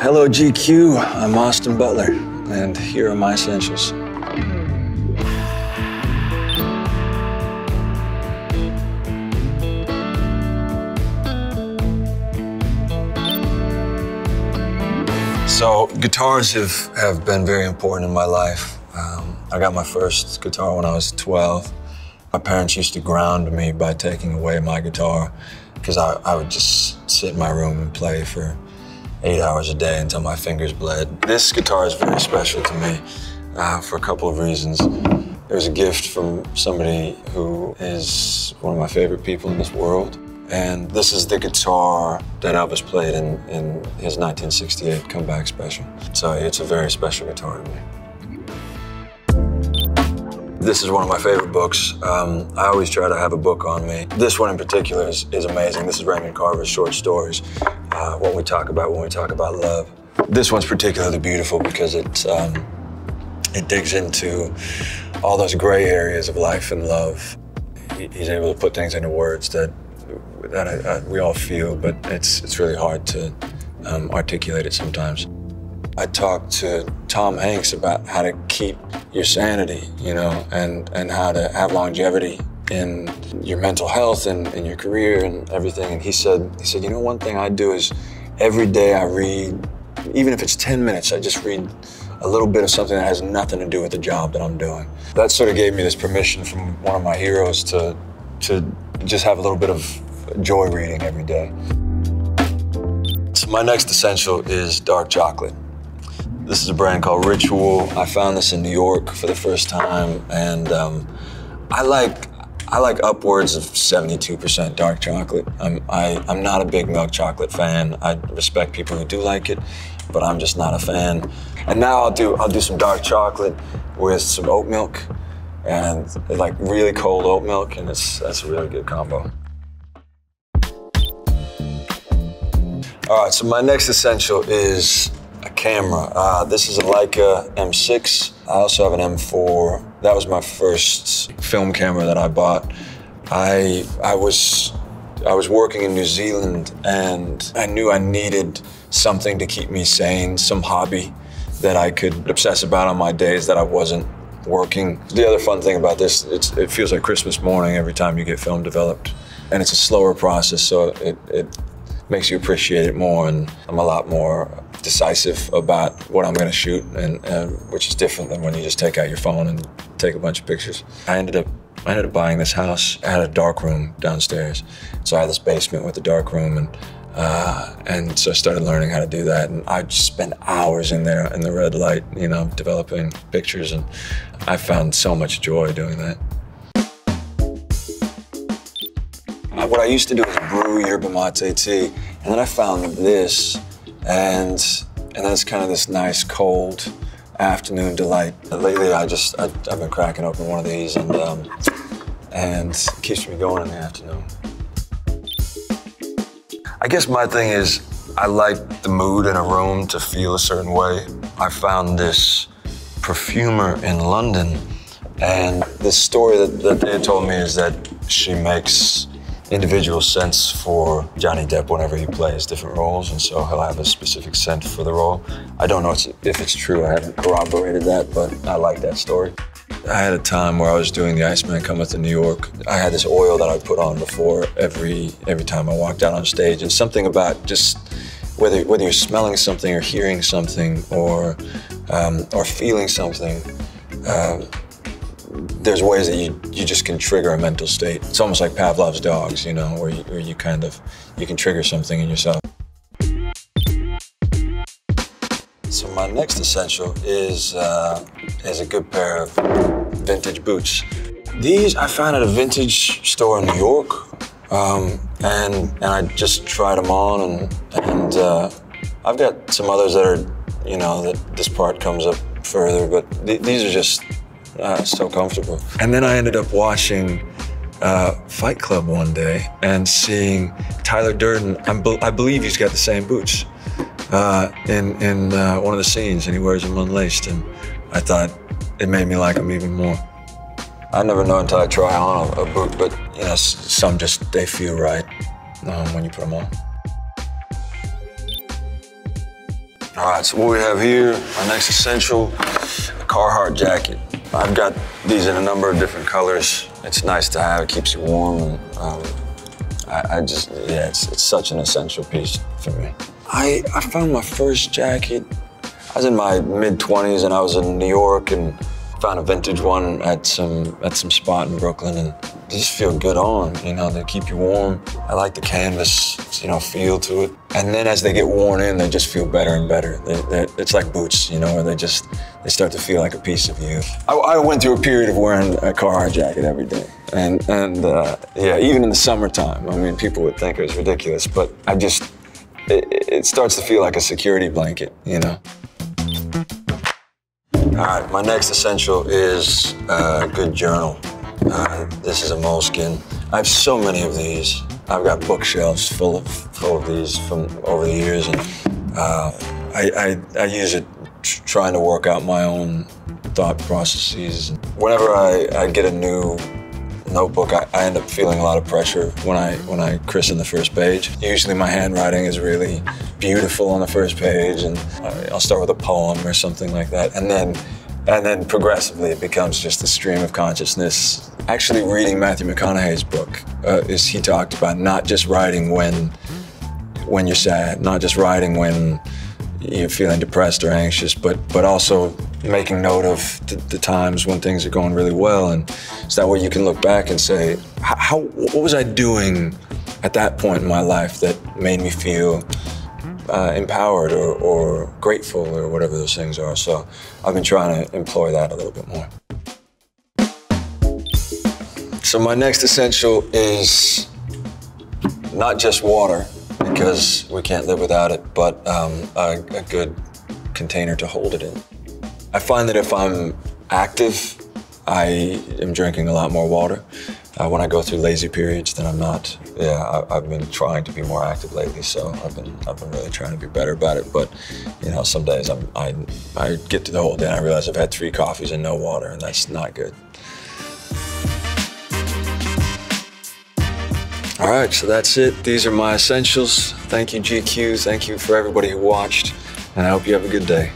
Hello GQ, I'm Austin Butler, and here are my essentials. So guitars have been very important in my life. I got my first guitar when I was 12. My parents used to ground me by taking away my guitar because I would just sit in my room and play for 8 hours a day until my fingers bled. This guitar is very special to me for a couple of reasons. It was a gift from somebody who is one of my favorite people in this world. And this is the guitar that Elvis played in his 1968 comeback special. So it's a very special guitar to me. This is one of my favorite books. I always try to have a book on me. This one in particular is amazing. This is Raymond Carver's short stories, what we talk about when we talk about love. This one's particularly beautiful because it digs into all those gray areas of life and love. He's able to put things into words that we all feel, but it's really hard to articulate it sometimes. I talked to Tom Hanks about how to keep your sanity, you know, and how to have longevity in your mental health and in your career and everything. And he said, you know, one thing I do is every day I read, even if it's 10 minutes, I just read a little bit of something that has nothing to do with the job that I'm doing. That sort of gave me this permission from one of my heroes to just have a little bit of joy reading every day. So my next essential is dark chocolate. This is a brand called Ritual. I found this in New York for the first time, and I like upwards of 72% dark chocolate. I'm not a big milk chocolate fan. I respect people who do like it, but I'm just not a fan. And now I'll do some dark chocolate with some oat milk, and like really cold oat milk, and that's a really good combo. All right, so my next essential is a camera. This is a Leica M6. I also have an M4. That was my first film camera that I bought. I was working in New Zealand, and I knew I needed something to keep me sane, some hobby that I could obsess about on my days that I wasn't working. The other fun thing about this, it feels like Christmas morning every time you get film developed. And it's a slower process, so it makes you appreciate it more, and I'm a lot more decisive about what I'm gonna shoot, and which is different than when you just take out your phone and take a bunch of pictures. I ended up buying this house. I had a dark room downstairs. So I had this basement with a dark room, and so I started learning how to do that, and I'd spend hours in there in the red light, you know, developing pictures, and I found so much joy doing that. What I used to do is brew yerba mate tea, and then I found this, and that's kind of this nice cold afternoon delight. Lately, I've been cracking open one of these, and it keeps me going in the afternoon. I guess my thing is I like the mood in a room to feel a certain way. I found this perfumer in London, and the story that they told me is that she makes individual scents for Johnny Depp whenever he plays different roles, and so he'll have a specific scent for the role. I don't know if it's true, I haven't corroborated that, but I like that story. I had a time where I was doing the Iceman Cometh to New York. I had this oil that I put on before every time I walked out on stage, and something about just whether you're smelling something or hearing something or feeling something, there's ways that you just can trigger a mental state. It's almost like Pavlov's dogs, you know, where you can trigger something in yourself. So my next essential is a good pair of vintage boots. These I found at a vintage store in New York, and I just tried them on, and I've got some others that are, you know, that this part comes up further, but these are just so comfortable. And then I ended up watching Fight Club one day and seeing Tyler Durden. I believe he's got the same boots in one of the scenes, and he wears them unlaced, and I thought it made me like him even more. I never know until I try on a boot, but you know, some just, they feel right when you put them on. All right, so what we have here, our next essential, a Carhartt jacket. I've got these in a number of different colors. It's nice to have, it keeps you warm. And, it's such an essential piece for me. I found my first jacket, I was in my mid-20s and I was in New York and found a vintage one at some spot in Brooklyn, and they just feel good on, you know, they keep you warm. I like the canvas, you know, feel to it. And then as they get worn in, they just feel better and better. It's like boots, you know, where they start to feel like a piece of you. I went through a period of wearing a Carhartt jacket every day. And yeah, even in the summertime, I mean, people would think it was ridiculous, but it starts to feel like a security blanket, you know? All right, my next essential is a good journal. This is a moleskin. I have so many of these. I've got bookshelves full of these from over the years, and I use it trying to work out my own thought processes. Whenever I get a new notebook, I end up feeling a lot of pressure when I christen the first page. Usually my handwriting is really beautiful on the first page, and I'll start with a poem or something like that, and then progressively it becomes just a stream of consciousness. Actually, reading Matthew McConaughey's book, he talked about not just writing when you're sad, not just writing when you're feeling depressed or anxious, but also making note of the times when things are going really well, and so that way you can look back and say, what was I doing at that point in my life that made me feel empowered or grateful or whatever those things are. So I've been trying to employ that a little bit more. So my next essential is not just water, because we can't live without it, but a good container to hold it in. I find that if I'm active, I am drinking a lot more water. When I go through lazy periods, then I'm not. Yeah, I've been trying to be more active lately, so I've been really trying to be better about it. But you know, some days I get to the whole day and I realize I've had 3 coffees and no water, and that's not good. All right, so that's it. These are my essentials. Thank you, GQ. Thank you for everybody who watched, and I hope you have a good day.